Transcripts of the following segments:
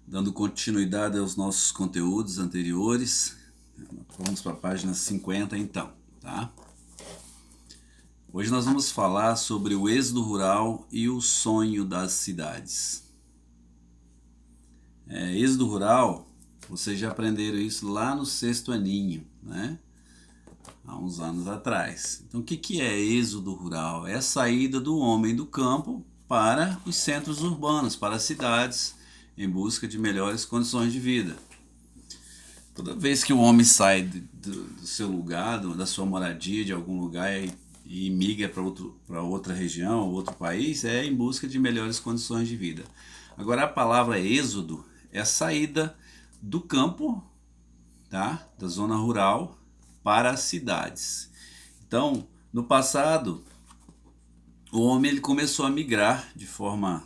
Dando continuidade aos nossos conteúdos anteriores, vamos para a página 50 então, tá? Hoje nós vamos falar sobre o êxodo rural e o sonho das cidades. Êxodo rural, vocês já aprenderam isso lá no sexto aninho, né? Há uns anos atrás. Então, o que é êxodo rural? É a saída do homem do campo para os centros urbanos, para as cidades, em busca de melhores condições de vida. Toda vez que o homem sai do seu lugar, da sua moradia, de algum lugar e migra para outra região, outro país, é em busca de melhores condições de vida. Agora, a palavra êxodo é a saída do campo, tá? Da zona rural, para as cidades. Então, no passado, o homem ele começou a migrar de forma,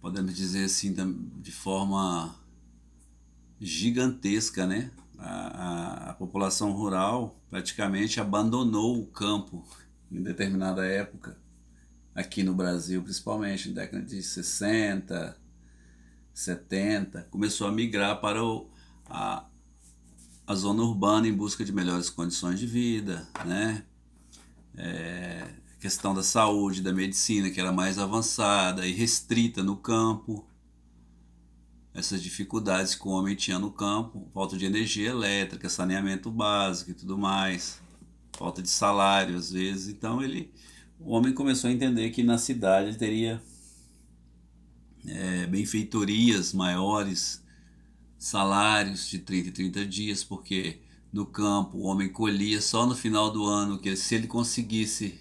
podemos dizer assim, de forma gigantesca, né? A população rural praticamente abandonou o campo em determinada época, aqui no Brasil, principalmente na década de 60, 70, começou a migrar para a zona urbana em busca de melhores condições de vida, né? Questão da saúde, da medicina, que era mais avançada e restrita no campo. Essas dificuldades que o homem tinha no campo, falta de energia elétrica, saneamento básico e tudo mais, falta de salário às vezes. Então o homem começou a entender que na cidade ele teria benfeitorias maiores, salários de 30 em 30 dias, porque no campo o homem colhia só no final do ano, que se ele conseguisse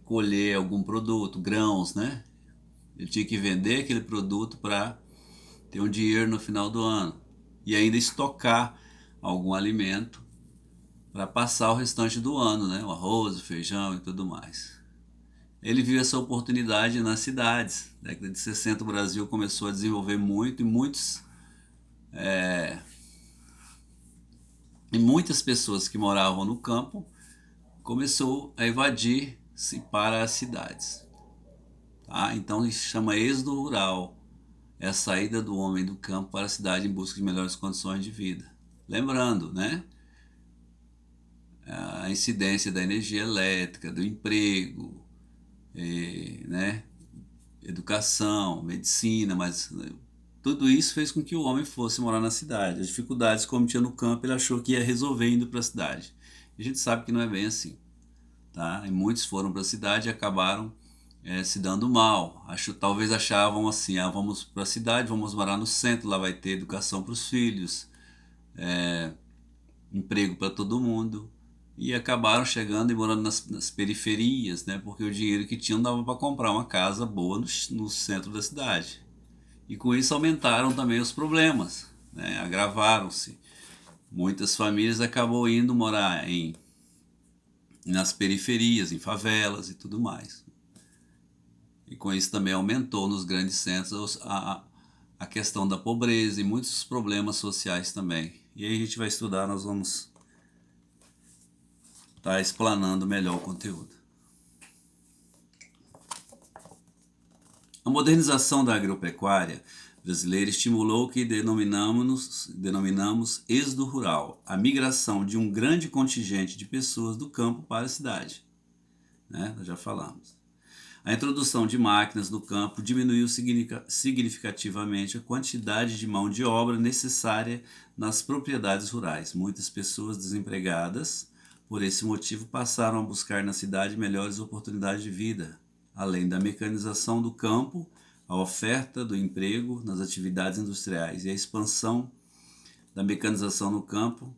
colher algum produto, grãos, né? Ele tinha que vender aquele produto para ter um dinheiro no final do ano e ainda estocar algum alimento para passar o restante do ano, né? O arroz, o feijão e tudo mais. Ele viu essa oportunidade nas cidades. Na década de 60 o Brasil começou a desenvolver muito e muitas pessoas que moravam no campo começou a evadir-se para as cidades. Tá? Então isso se chama êxodo rural. É a saída do homem do campo para a cidade em busca de melhores condições de vida. Lembrando, né? A incidência da energia elétrica, do emprego, né? Educação, medicina, mas tudo isso fez com que o homem fosse morar na cidade. As dificuldades como tinha no campo, ele achou que ia resolver indo para a cidade. E a gente sabe que não é bem assim. Tá? E muitos foram para a cidade e acabaram se dando mal. Talvez achavam assim, vamos para a cidade, vamos morar no centro, lá vai ter educação para os filhos, emprego para todo mundo. E acabaram chegando e morando nas periferias, né? Porque o dinheiro que tinham dava para comprar uma casa boa no centro da cidade. E com isso aumentaram também os problemas, né? Agravaram-se. Muitas famílias acabou indo morar nas periferias, em favelas e tudo mais. E com isso também aumentou nos grandes centros a questão da pobreza e muitos problemas sociais também. E aí a gente vai estudar, nós vamos estar explanando melhor o conteúdo. A modernização da agropecuária brasileira estimulou o que denominamos êxodo rural, a migração de um grande contingente de pessoas do campo para a cidade. Né? Nós já falamos. A introdução de máquinas no campo diminuiu significativamente a quantidade de mão de obra necessária nas propriedades rurais. Muitas pessoas desempregadas, por esse motivo, passaram a buscar na cidade melhores oportunidades de vida, além da mecanização do campo, a oferta do emprego nas atividades industriais e a expansão da mecanização no campo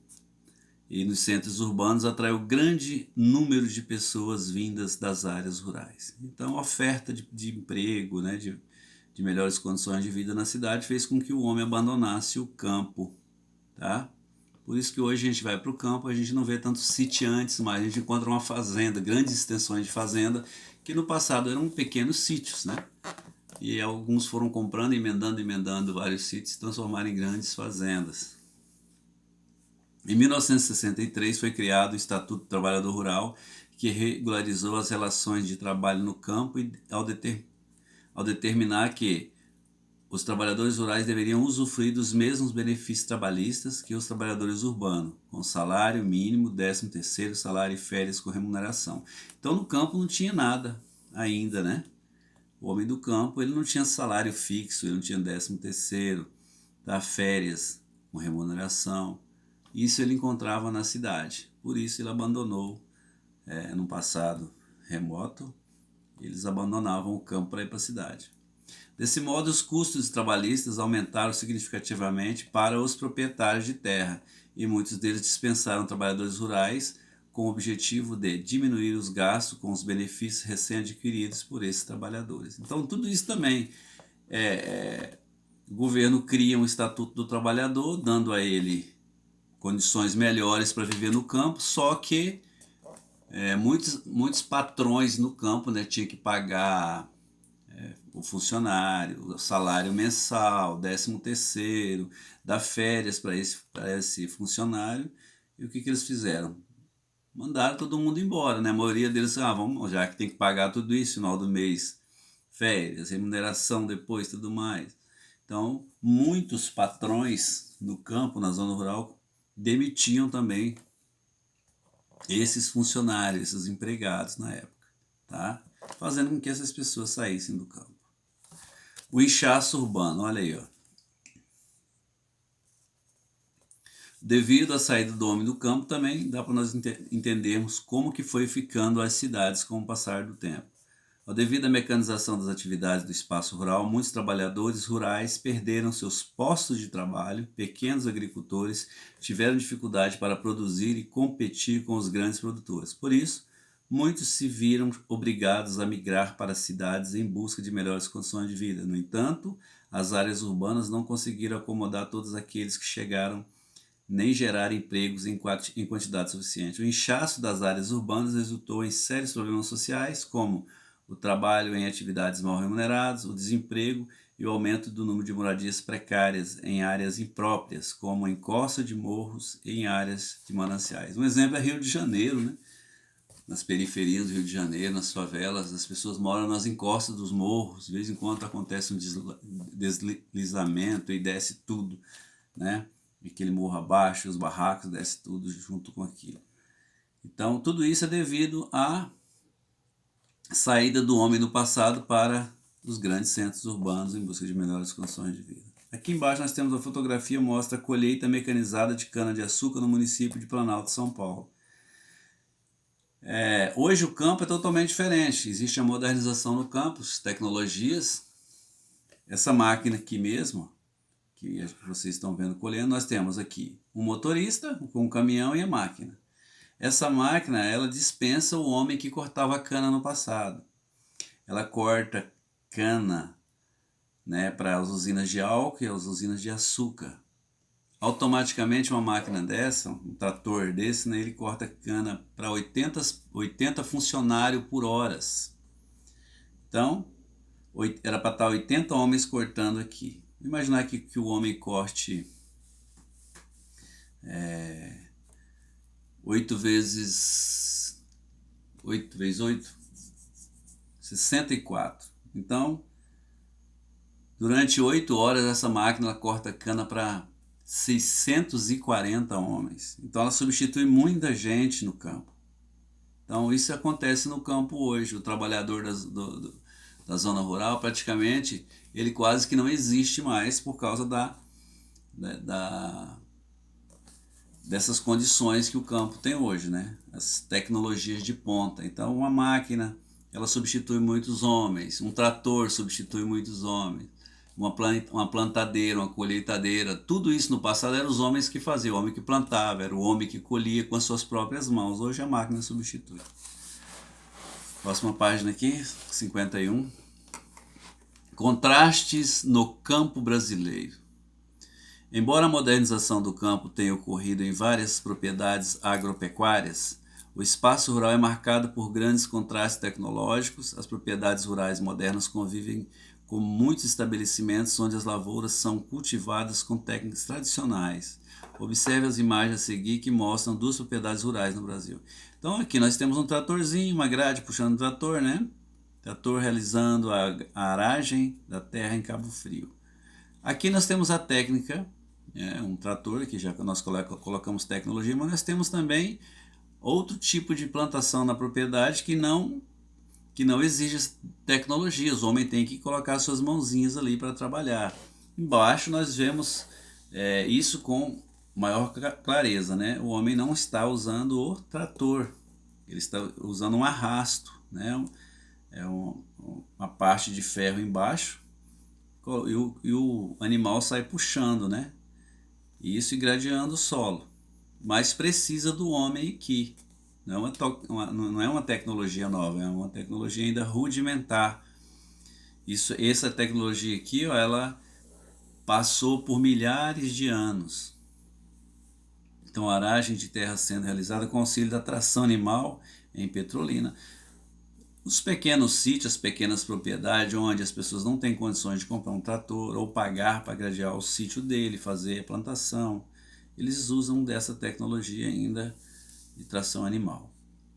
e nos centros urbanos atraiu grande número de pessoas vindas das áreas rurais. Então, a oferta de emprego, né, de melhores condições de vida na cidade fez com que o homem abandonasse o campo. Tá? Por isso que hoje a gente vai para o campo, a gente não vê tantos sitiantes, mas a gente encontra uma fazenda, grandes extensões de fazenda, que no passado eram pequenos sítios, né? E alguns foram comprando, emendando vários sítios e transformaram em grandes fazendas. Em 1963 foi criado o Estatuto do Trabalhador Rural, que regularizou as relações de trabalho no campo ao determinar que os trabalhadores rurais deveriam usufruir dos mesmos benefícios trabalhistas que os trabalhadores urbanos, com salário mínimo, 13º salário e férias com remuneração. Então no campo não tinha nada ainda, né? O homem do campo, ele não tinha salário fixo, ele não tinha 13º, tá? Férias com remuneração. Isso ele encontrava na cidade. Por isso ele abandonou, no passado remoto, eles abandonavam o campo para ir para a cidade. Desse modo, os custos trabalhistas aumentaram significativamente para os proprietários de terra e muitos deles dispensaram trabalhadores rurais com o objetivo de diminuir os gastos com os benefícios recém-adquiridos por esses trabalhadores. Então, tudo isso também, o governo cria um Estatuto do Trabalhador, dando a ele condições melhores para viver no campo, só que muitos patrões no campo, né, tinham que pagar o funcionário, o salário mensal, 13º, dar férias para esse funcionário. E o que eles fizeram? Mandaram todo mundo embora, né? A maioria deles, vamos, já que tem que pagar tudo isso no final do mês, férias, remuneração depois, tudo mais. Então, muitos patrões no campo, na zona rural, demitiam também esses funcionários, esses empregados na época, tá? Fazendo com que essas pessoas saíssem do campo. O inchaço urbano, olha aí, ó. Devido à saída do homem do campo, também dá para nós entendermos como que foi ficando as cidades com o passar do tempo. Devido à mecanização das atividades do espaço rural, muitos trabalhadores rurais perderam seus postos de trabalho, pequenos agricultores tiveram dificuldade para produzir e competir com os grandes produtores. Por isso, muitos se viram obrigados a migrar para as cidades em busca de melhores condições de vida. No entanto, as áreas urbanas não conseguiram acomodar todos aqueles que chegaram, nem gerar empregos em quantidade suficiente. O inchaço das áreas urbanas resultou em sérios problemas sociais, como o trabalho em atividades mal remuneradas, o desemprego e o aumento do número de moradias precárias em áreas impróprias, como em costa de morros e em áreas de mananciais. Um exemplo é Rio de Janeiro, né? Nas periferias do Rio de Janeiro, nas favelas, as pessoas moram nas encostas dos morros, de vez em quando acontece um deslizamento e desce tudo, né? Aquele morro abaixo, os barracos, desce tudo junto com aquilo. Então, tudo isso é devido à saída do homem no passado para os grandes centros urbanos em busca de melhores condições de vida. Aqui embaixo nós temos a fotografia que mostra a colheita mecanizada de cana-de-açúcar no município de Planalto, São Paulo. Hoje o campo é totalmente diferente, existe a modernização no campo, tecnologias. Essa máquina aqui mesmo, que vocês estão vendo colhendo, nós temos aqui um motorista com um caminhão e a máquina. Essa máquina, ela dispensa o homem que cortava a cana no passado. Ela corta cana, né, para as usinas de álcool e as usinas de açúcar. Automaticamente uma máquina dessa, um trator desse, né, ele corta cana para 80 funcionários por horas. Então, era para estar 80 homens cortando aqui. Imaginar que o homem corte 8 vezes 8, 64. Então, durante 8 horas essa máquina corta cana para 640 homens. Então ela substitui muita gente no campo. Então isso acontece no campo hoje. O trabalhador da zona rural, praticamente, ele quase que não existe mais por causa dessas condições que o campo tem hoje, né? As tecnologias de ponta. Então uma máquina, ela substitui muitos homens. Um trator substitui muitos homens. Uma plantadeira, uma colheitadeira, tudo isso no passado eram os homens que faziam, o homem que plantava, era o homem que colhia com as suas próprias mãos. Hoje a máquina substitui. Próxima página aqui, 51. Contrastes no campo brasileiro. Embora a modernização do campo tenha ocorrido em várias propriedades agropecuárias, o espaço rural é marcado por grandes contrastes tecnológicos. As propriedades rurais modernas convivem com muitos estabelecimentos onde as lavouras são cultivadas com técnicas tradicionais. Observe as imagens a seguir que mostram 2 propriedades rurais no Brasil. Então aqui nós temos um tratorzinho, uma grade puxando o trator, né? trator realizando a aragem da terra em Cabo Frio. Aqui nós temos a técnica, um trator, que já nós colocamos tecnologia, mas nós temos também outro tipo de plantação na propriedade que não exige tecnologia. O homem tem que colocar suas mãozinhas ali para trabalhar. Embaixo nós vemos isso com maior clareza, né? O homem não está usando o trator, ele está usando um arrasto, né? Uma parte de ferro embaixo e o animal sai puxando, né? Isso irradiando o solo. Mas precisa do homem aqui. Não é uma tecnologia nova, é uma tecnologia ainda rudimentar. Essa tecnologia aqui, ó, ela passou por milhares de anos. Então, a aragem de terra sendo realizada com auxílio da tração animal em Petrolina. Os pequenos sítios, as pequenas propriedades, onde as pessoas não têm condições de comprar um trator ou pagar para gradear o sítio dele, fazer a plantação, eles usam dessa tecnologia ainda de tração animal.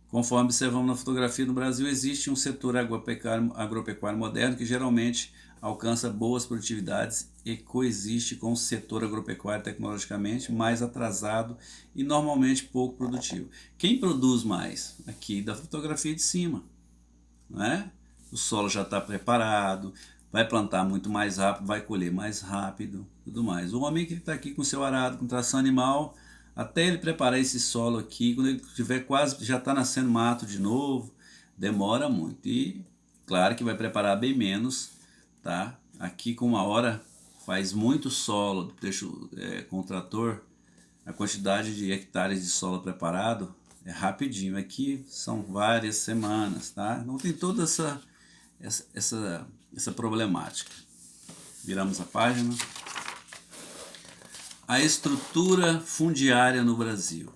Conforme observamos na fotografia, no Brasil existe um setor agropecuário moderno que geralmente alcança boas produtividades e coexiste com o setor agropecuário tecnologicamente mais atrasado e normalmente pouco produtivo. Quem produz mais? Aqui da fotografia de cima. Né? O solo já está preparado, vai plantar muito mais rápido, vai colher mais rápido, tudo mais. O homem que está aqui com seu arado, com tração animal, até ele preparar esse solo aqui, quando ele tiver quase, já está nascendo mato de novo, demora muito. E claro que vai preparar bem menos, tá? Aqui com uma hora faz muito solo, com o trator, a quantidade de hectares de solo preparado é rapidinho. Aqui são várias semanas, tá? Não tem toda essa problemática. Viramos a página. A estrutura fundiária no Brasil.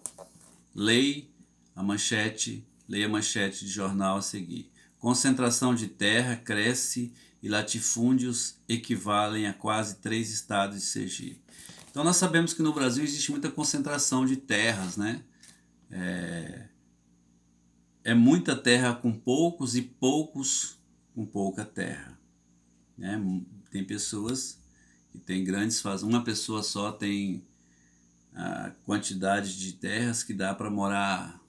Leia a manchete de jornal a seguir. Concentração de terra cresce e latifúndios equivalem a quase 3 estados de Sergipe. Então nós sabemos que no Brasil existe muita concentração de terras, né? É muita terra com poucos e poucos com pouca terra, né? Tem pessoas que têm grandes fazendas, uma pessoa só tem a quantidade de terras que dá para morar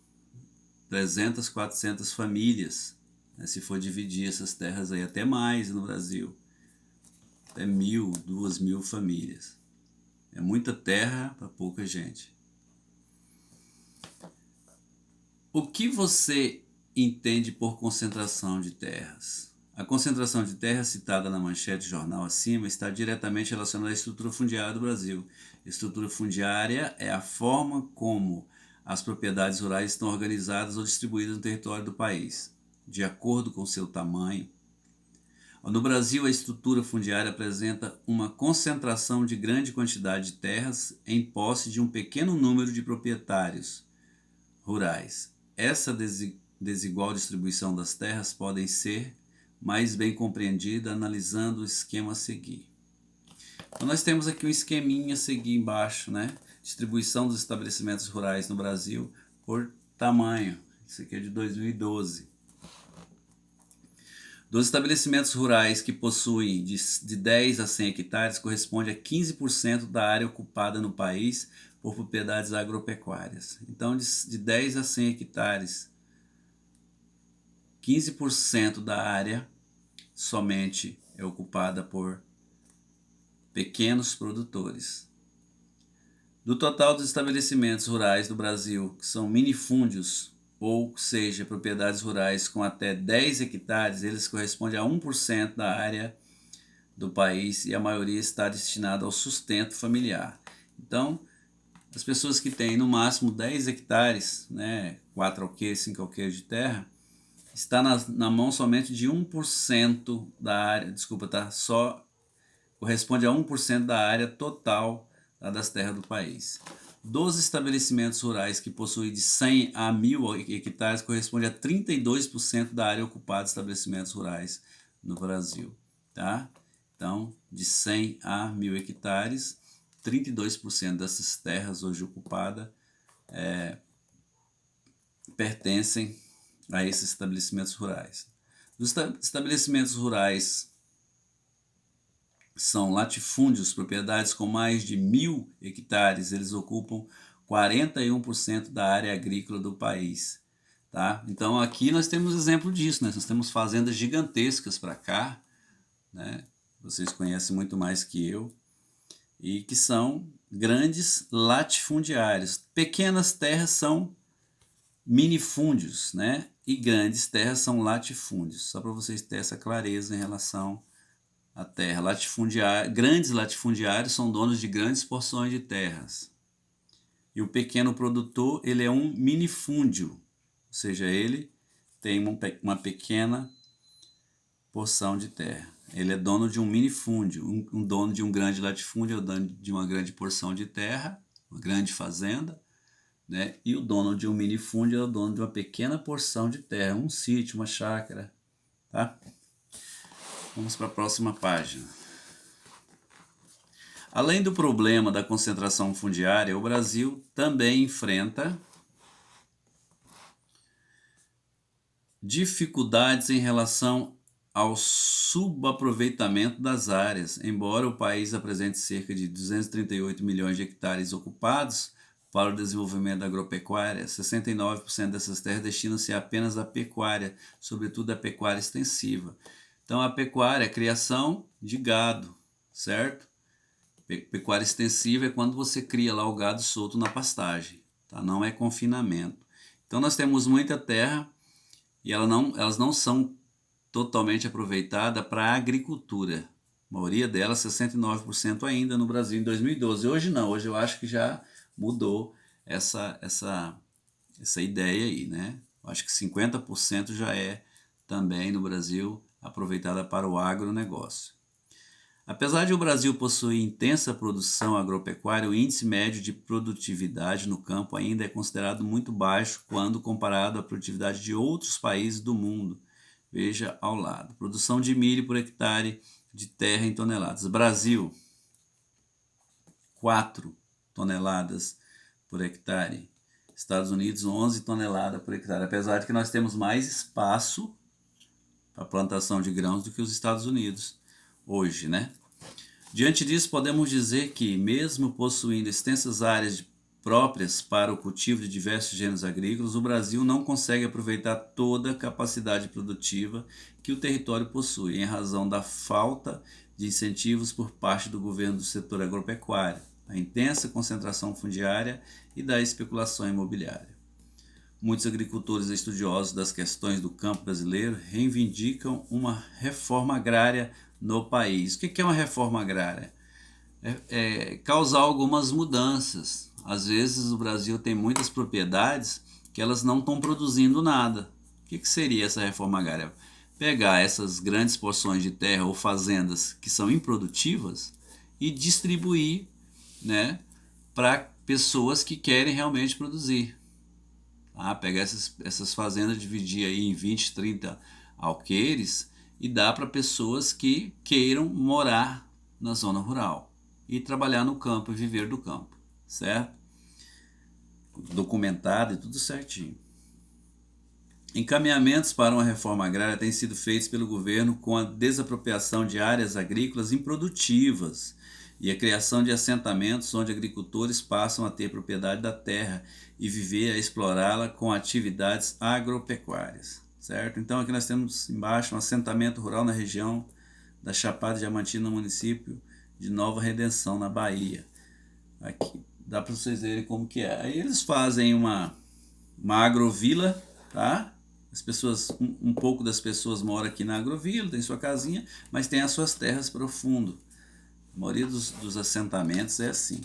300, 400 famílias, né? Se for dividir essas terras aí, até mais no Brasil, até 1.000, 2.000 famílias. É muita terra para pouca gente. O que você entende por concentração de terras? A concentração de terras citada na manchete do jornal acima está diretamente relacionada à estrutura fundiária do Brasil. Estrutura fundiária é a forma como as propriedades rurais estão organizadas ou distribuídas no território do país, de acordo com seu tamanho. No Brasil, a estrutura fundiária apresenta uma concentração de grande quantidade de terras em posse de um pequeno número de proprietários rurais. Essa desigual distribuição das terras pode ser mais bem compreendida analisando o esquema a seguir. Então nós temos aqui um esqueminha a seguir embaixo, né? Distribuição dos estabelecimentos rurais no Brasil por tamanho. Isso aqui é de 2012. Dos estabelecimentos rurais que possuem de 10 a 100 hectares, corresponde a 15% da área ocupada no país por propriedades agropecuárias. Então, de 10 a 100 hectares, 15% da área somente é ocupada por pequenos produtores. Do total dos estabelecimentos rurais do Brasil, que são minifúndios, ou seja, propriedades rurais com até 10 hectares, eles correspondem a 1% da área do país e a maioria está destinada ao sustento familiar. Então, as pessoas que têm no máximo 10 hectares, né, 4 alqueires, 5 alqueires de terra, está na mão somente de 1% da área, corresponde a 1% da área total das terras do país. Dos estabelecimentos rurais que possuem de 100 a 1.000 hectares, corresponde a 32% da área ocupada de estabelecimentos rurais no Brasil. Tá? Então, de 100 a 1.000 hectares, 32% dessas terras hoje ocupadas pertencem a esses estabelecimentos rurais. Os estabelecimentos rurais são latifúndios, propriedades com mais de 1.000 hectares. Eles ocupam 41% da área agrícola do país. Tá? Então aqui nós temos exemplo disso, né? Nós temos fazendas gigantescas para cá, né? Vocês conhecem muito mais que eu, e que são grandes latifundiários. Pequenas terras são minifúndios, né? E grandes terras são latifúndios, só para vocês terem essa clareza em relação à terra. Grandes latifundiários são donos de grandes porções de terras. E o pequeno produtor, ele é um minifúndio, ou seja, ele tem uma pequena porção de terra. Ele é dono de um minifúndio. Um dono de um grande latifúndio é o dono de uma grande porção de terra, uma grande fazenda, né? E o dono de um minifúndio é o dono de uma pequena porção de terra, um sítio, uma chácara. Tá? Vamos para a próxima página. Além do problema da concentração fundiária, o Brasil também enfrenta dificuldades em relação ao subaproveitamento das áreas. Embora o país apresente cerca de 238 milhões de hectares ocupados para o desenvolvimento da agropecuária, 69% dessas terras destinam-se apenas à pecuária, sobretudo à pecuária extensiva. Então a pecuária é a criação de gado, certo? Pecuária extensiva é quando você cria lá o gado solto na pastagem, tá? Não é confinamento. Então nós temos muita terra e elas não são totalmente aproveitadas para a agricultura. A maioria delas, 69% ainda no Brasil em 2012. Hoje não, hoje eu acho que já mudou essa ideia aí, né? Eu acho que 50% já é também no Brasil aproveitada para o agronegócio. Apesar de o Brasil possuir intensa produção agropecuária, o índice médio de produtividade no campo ainda é considerado muito baixo quando comparado à produtividade de outros países do mundo. Veja ao lado. Produção de milho por hectare de terra em toneladas. Brasil, 4 toneladas por hectare. Estados Unidos, 11 toneladas por hectare. Apesar de que nós temos mais espaço para plantação de grãos do que os Estados Unidos hoje, né? Diante disso, podemos dizer que, mesmo possuindo extensas áreas próprias para o cultivo de diversos gêneros agrícolas, o Brasil não consegue aproveitar toda a capacidade produtiva que o território possui, em razão da falta de incentivos por parte do governo do setor agropecuário, da intensa concentração fundiária e da especulação imobiliária. Muitos agricultores estudiosos das questões do campo brasileiro reivindicam uma reforma agrária no país. O que é uma reforma agrária? É causar algumas mudanças. Às vezes o Brasil tem muitas propriedades que elas não estão produzindo nada. O que seria essa reforma agrária? Pegar essas grandes porções de terra ou fazendas que são improdutivas e distribuir, né, para pessoas que querem realmente produzir. Pegar essas fazendas, dividir aí em 20, 30 alqueires e dar para pessoas que queiram morar na zona rural e trabalhar no campo e viver do campo, certo? Documentado e tudo certinho. Encaminhamentos para uma reforma agrária têm sido feitos pelo governo com a desapropriação de áreas agrícolas improdutivas e a criação de assentamentos onde agricultores passam a ter propriedade da terra e viver a explorá-la com atividades agropecuárias, certo? Então aqui nós temos embaixo um assentamento rural na região da Chapada Diamantina, no município de Nova Redenção, na Bahia. Aqui dá para vocês verem como que é. Aí eles fazem uma agrovila, tá? As pessoas, um pouco das pessoas moram aqui na agrovila, tem sua casinha, mas tem as suas terras para o fundo. A maioria dos assentamentos é assim.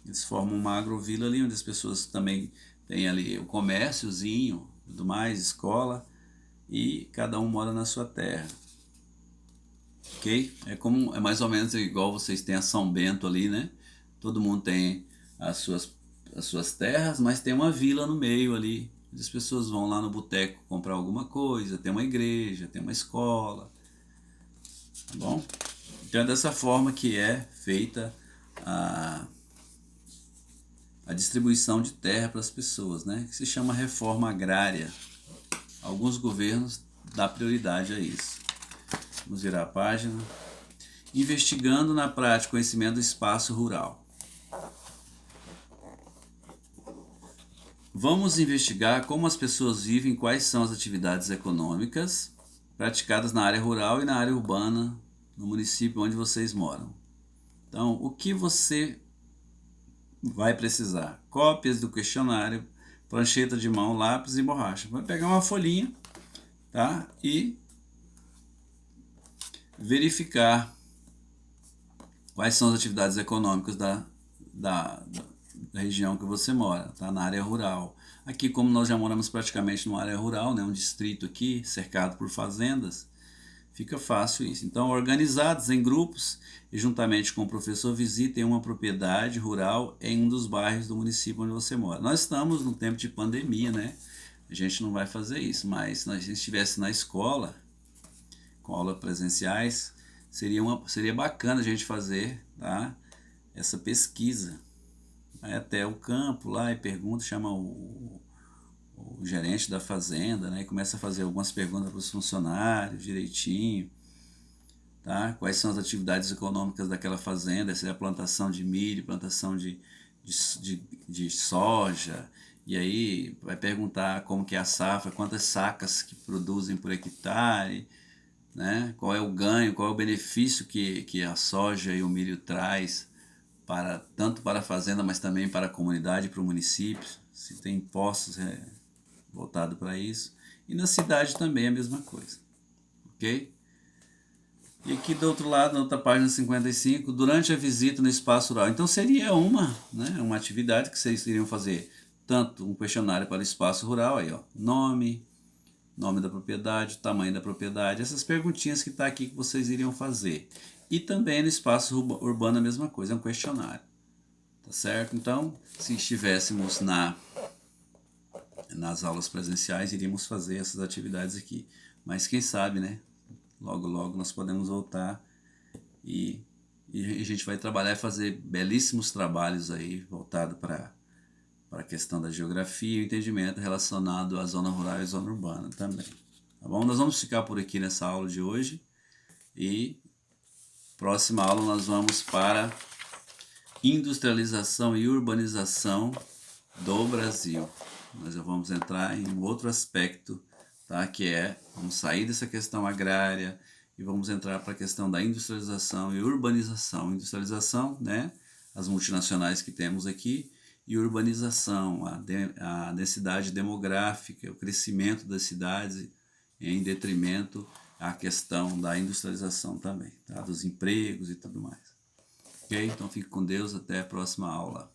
Eles formam uma agrovila ali, onde as pessoas também têm ali o comérciozinho, tudo mais, escola, e cada um mora na sua terra. Ok? É mais ou menos igual vocês têm a São Bento ali, né? Todo mundo tem as suas terras, mas tem uma vila no meio ali, onde as pessoas vão lá no boteco comprar alguma coisa, tem uma igreja, tem uma escola, tá bom? Então é dessa forma que é feita a distribuição de terra para as pessoas, né? Que se chama reforma agrária. Alguns governos dar prioridade a isso. Vamos virar a página. Investigando na prática o conhecimento do espaço rural. Vamos investigar como as pessoas vivem, quais são as atividades econômicas praticadas na área rural e na área urbana, no município onde vocês moram. Então, o que você vai precisar? Cópias do questionário, prancheta de mão, lápis e borracha. Vai pegar uma folhinha, tá? E verificar quais são as atividades econômicas da região que você mora, tá? Na área rural. Aqui, como nós já moramos praticamente numa área rural, né? Um distrito aqui, cercado por fazendas, fica fácil isso. Então, organizados em grupos e juntamente com o professor, visitem uma propriedade rural em um dos bairros do município onde você mora. Nós estamos num tempo de pandemia, né? A gente não vai fazer isso, mas se a gente estivesse na escola, com aulas presenciais, seria bacana a gente fazer, tá? Essa pesquisa. Vai até o campo lá e pergunta, chama o gerente da fazenda, né? E começa a fazer algumas perguntas para os funcionários direitinho, tá? Quais são as atividades econômicas daquela fazenda, se é a plantação de milho, plantação de soja, e aí vai perguntar como que é a safra, quantas sacas que produzem por hectare, né? Qual é o ganho, qual é o benefício que a soja e o milho traz tanto para a fazenda, mas também para a comunidade, para o município, se tem impostos voltados para isso. E na cidade também é a mesma coisa, ok? E aqui do outro lado, na outra página 55, durante a visita no espaço rural. Então seria uma atividade que vocês iriam fazer, tanto um questionário para o espaço rural, aí ó, nome da propriedade, tamanho da propriedade, essas perguntinhas que está aqui que vocês iriam fazer. E também no espaço urbano a mesma coisa, é um questionário. Tá certo? Então, se estivéssemos nas aulas presenciais, iríamos fazer essas atividades aqui. Mas quem sabe, né? Logo, logo nós podemos voltar e a gente vai trabalhar e fazer belíssimos trabalhos aí, voltado para a questão da geografia e o entendimento relacionado à zona rural e à zona urbana também. Tá bom? Nós vamos ficar por aqui nessa aula de hoje e próxima aula nós vamos para industrialização e urbanização do Brasil. Nós já vamos entrar em um outro aspecto, tá? Vamos sair dessa questão agrária e vamos entrar para a questão da industrialização e urbanização. Industrialização, né? As multinacionais que temos aqui, e urbanização, a densidade demográfica, o crescimento das cidades em detrimento à questão da industrialização também, tá? Dos empregos e tudo mais. Ok? Então fique com Deus, até a próxima aula.